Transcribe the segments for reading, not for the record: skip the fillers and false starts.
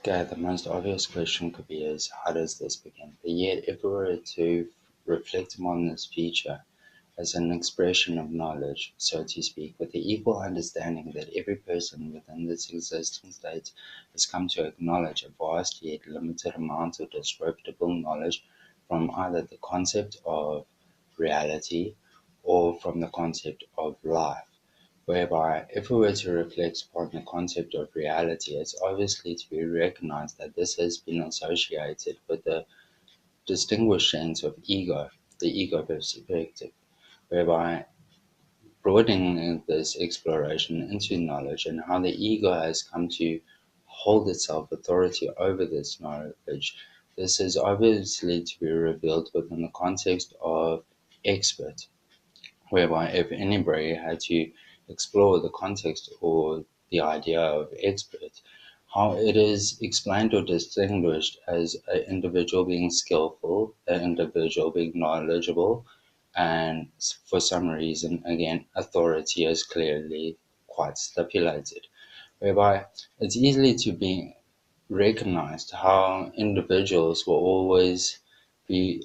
Okay, the most obvious question could be is how does this begin? But yet, if we were to reflect upon this feature as an expression of knowledge, so to speak, with the equal understanding that every person within this existing state has come to acknowledge a vast yet limited amount of descriptible knowledge from either the concept of reality or from the concept of life. Whereby, if we were to reflect upon the concept of reality, it's obviously to be recognized that this has been associated with the distinguished sense of ego, the ego perspective, whereby broadening this exploration into knowledge and how the ego has come to hold itself authority over this knowledge. This is obviously to be revealed within the context of expert, whereby if anybody had to explore the context or the idea of expert, how it is explained or distinguished as an individual being skillful, an individual being knowledgeable, and for some reason, again, authority is clearly quite stipulated, whereby it's easily to be recognized how individuals will always be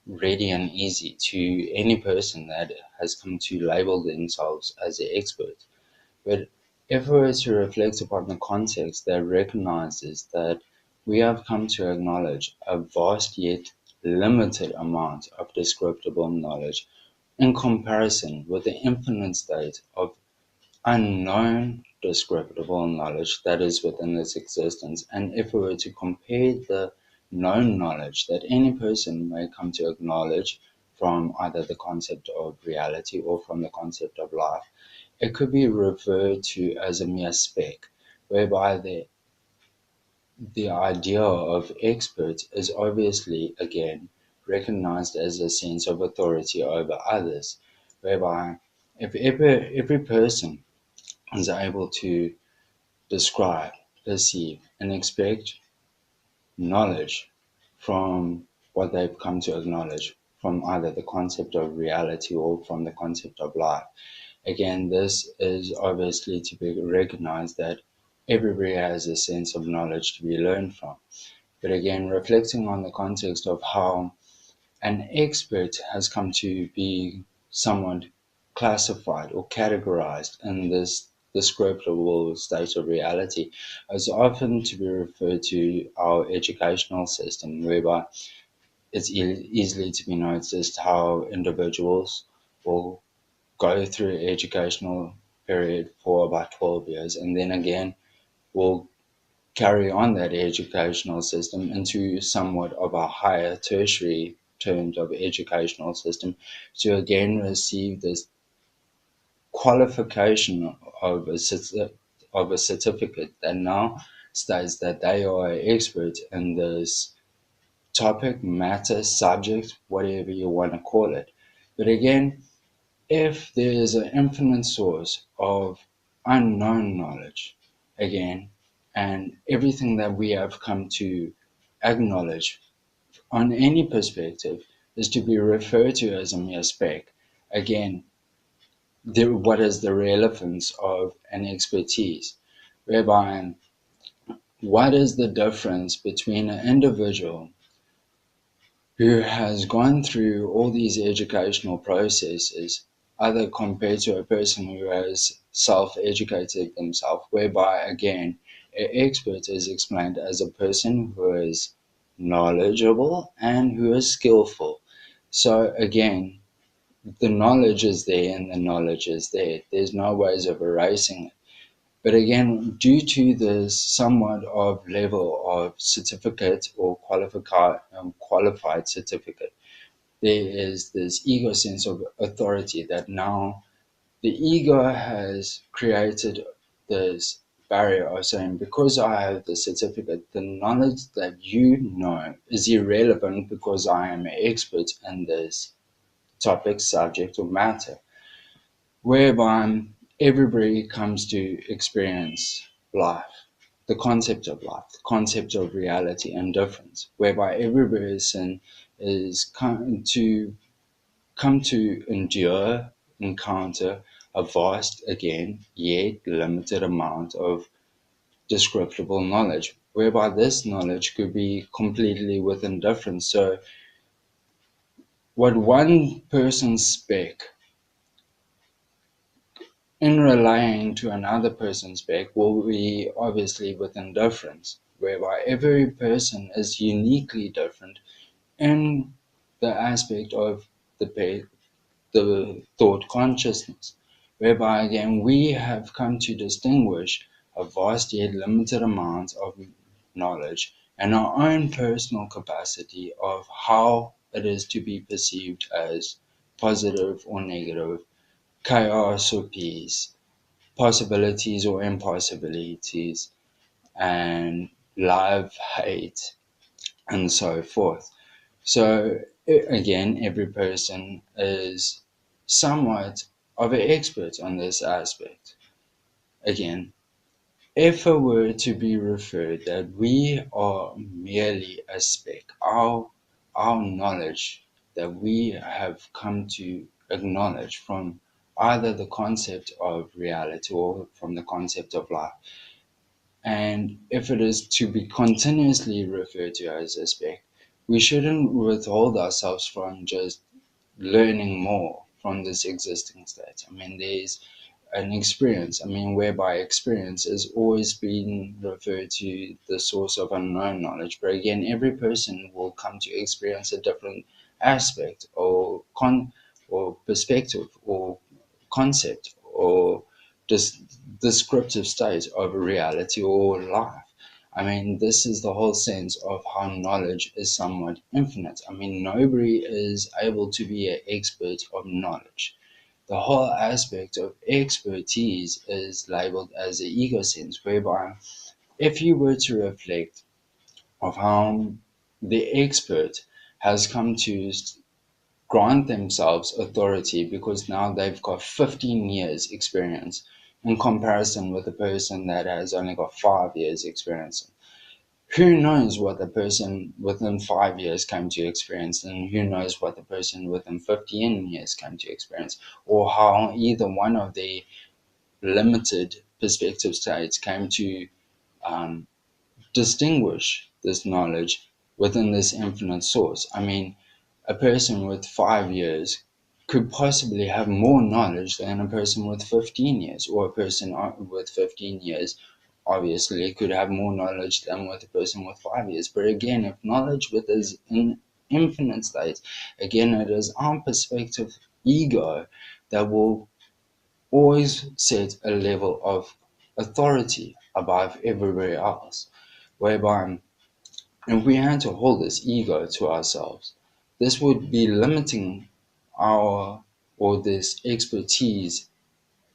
ready and easy to any person that has come to label themselves as an expert. But if we were to reflect upon the context that recognizes that we have come to acknowledge a vast yet limited amount of descriptible knowledge in comparison with the infinite state of unknown descriptible knowledge that is within this existence. And if we were to compare the known knowledge that any person may come to acknowledge from either the concept of reality or from the concept of life, it could be referred to as a mere speck, whereby the idea of expert is obviously, again, recognized as a sense of authority over others, whereby if every person is able to describe, perceive, and expect knowledge from what they've come to acknowledge from either the concept of reality or from the concept of life. Again, this is obviously to be recognized that everybody has a sense of knowledge to be learned from. But again, reflecting on the context of how an expert has come to be somewhat classified or categorized in this descriptible state of reality is often to be referred to our educational system, whereby it's easily to be noticed how individuals will go through educational period for about 12 years and then again will carry on that educational system into somewhat of a higher tertiary terms of educational system to again receive this qualification of a certificate that now states that they are experts in this topic, matter, subject, whatever you want to call it. But again, if there is an infinite source of unknown knowledge, again, and everything that we have come to acknowledge on any perspective is to be referred to as a mere speck, again, what is the relevance of an expertise? Whereby, what is the difference between an individual who has gone through all these educational processes, other compared to a person who has self-educated themselves, whereby again, an expert is explained as a person who is knowledgeable and who is skillful. So again, the knowledge is there and the knowledge is there. There's no ways of erasing it. But again, due to the somewhat of level of certificate or qualified certificate, there is this ego sense of authority that now the ego has created this barrier of saying, because I have the certificate, the knowledge that you know is irrelevant because I am an expert in this topic, subject, or matter, whereby everybody comes to experience life, the concept of life, the concept of reality and difference, whereby every person is come to endure, encounter a vast, again, yet limited amount of descriptible knowledge, whereby this knowledge could be completely within difference. So what one person spec in relaying to another person's spec will be obviously within difference, whereby every person is uniquely different in the aspect of the thought consciousness, whereby again we have come to distinguish a vast yet limited amount of knowledge and our own personal capacity of how it is to be perceived as positive or negative, chaos or peace, possibilities or impossibilities, and love, hate, and so forth. So again, every person is somewhat of an expert on this aspect. Again, if it were to be referred that we are merely a speck, our knowledge that we have come to acknowledge from either the concept of reality or from the concept of life, and if it is to be continuously referred to as a speck, we shouldn't withhold ourselves from just learning more from this existing state. I mean, there's an experience, whereby experience is always being referred to the source of unknown knowledge. But again, every person will come to experience a different aspect or perspective or concept or just descriptive state of a reality or life. This is the whole sense of how knowledge is somewhat infinite. Nobody is able to be an expert of knowledge. The whole aspect of expertise is labeled as an ego sense, whereby if you were to reflect of how the expert has come to grant themselves authority because now they've got 15 years experience in comparison with a person that has only got 5 years experience. Who knows what the person within 5 years came to experience, and who knows what the person within 15 years came to experience, or how either one of the limited perspective states came to distinguish this knowledge within this infinite source. A person with 5 years could possibly have more knowledge than a person with 15 years, or a person with 15 years obviously could have more knowledge than with a person with 5 years. But again, if knowledge with is in infinite state, again, it is our perspective ego that will always set a level of authority above everywhere else, whereby if we had to hold this ego to ourselves, this would be limiting our or this expertise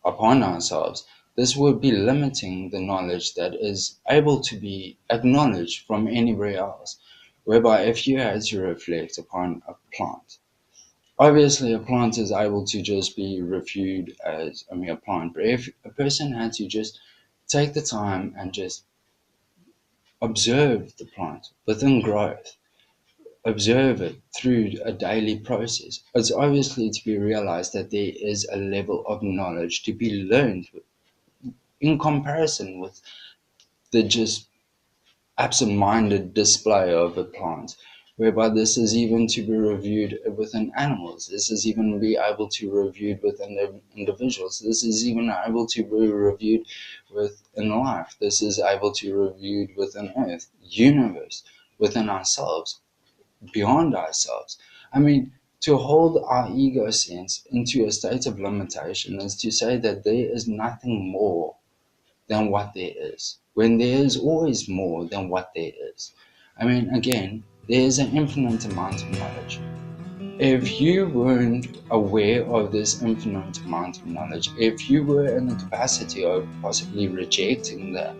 upon ourselves. This would be limiting the knowledge that is able to be acknowledged from anywhere else. Whereby if you had to reflect upon a plant, obviously a plant is able to just be reviewed as a mere plant. But if a person had to just take the time and just observe the plant within growth, observe it through a daily process, it's obviously to be realized that there is a level of knowledge to be learned in comparison with the just absent-minded display of a plant, whereby this is even to be reviewed within animals. This is even be able to be reviewed within individuals. This is even able to be reviewed within life. This is able to be reviewed within Earth, universe, within ourselves, beyond ourselves. To hold our ego sense into a state of limitation is to say that there is nothing more than what there is, when there is always more than what there is. Again, there is an infinite amount of knowledge. If you weren't aware of this infinite amount of knowledge, if you were in the capacity of possibly rejecting the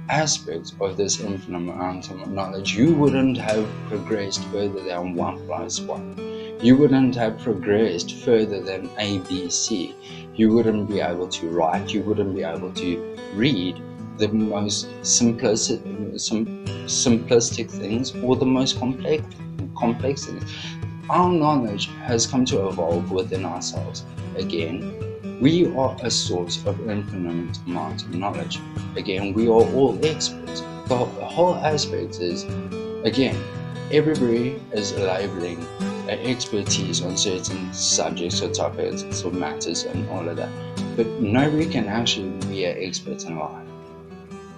aspect of this infinite amount of knowledge, you wouldn't have progressed further than 1+1. You wouldn't have progressed further than ABC. You wouldn't be able to write. You wouldn't be able to read the most simplistic things or the most complex things. Our knowledge has come to evolve within ourselves. Again, we are a source of infinite amount of knowledge. Again, we are all experts. The whole aspect is, again, everybody is labeling an expertise on certain subjects or topics or matters and all of that, but nobody can actually be an expert in life.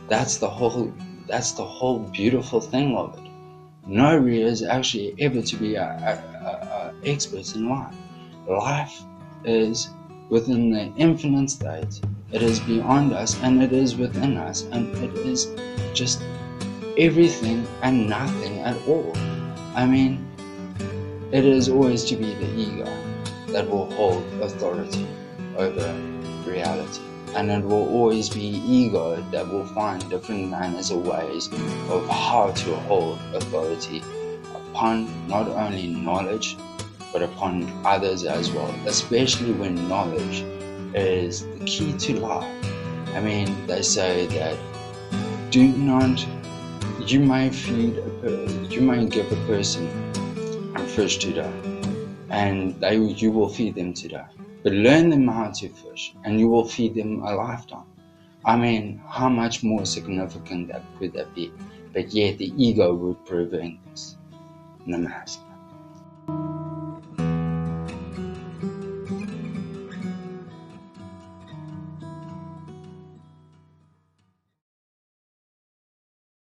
That's the whole beautiful thing of it. Nobody is actually able to be a expert in life. Life is within the infinite state. It is beyond us and it is within us, and it is just everything and nothing at all. I mean, it is always to be the ego that will hold authority over reality. And it will always be ego that will find different manners or ways of how to hold authority upon not only knowledge, but upon others as well, especially when knowledge is the key to life. I mean, they say that you might give a person a fish today, and you will feed them today. But learn them how to fish, and you will feed them a lifetime. I mean, how much more significant could that be? But yet the ego would prevent this. Namaste.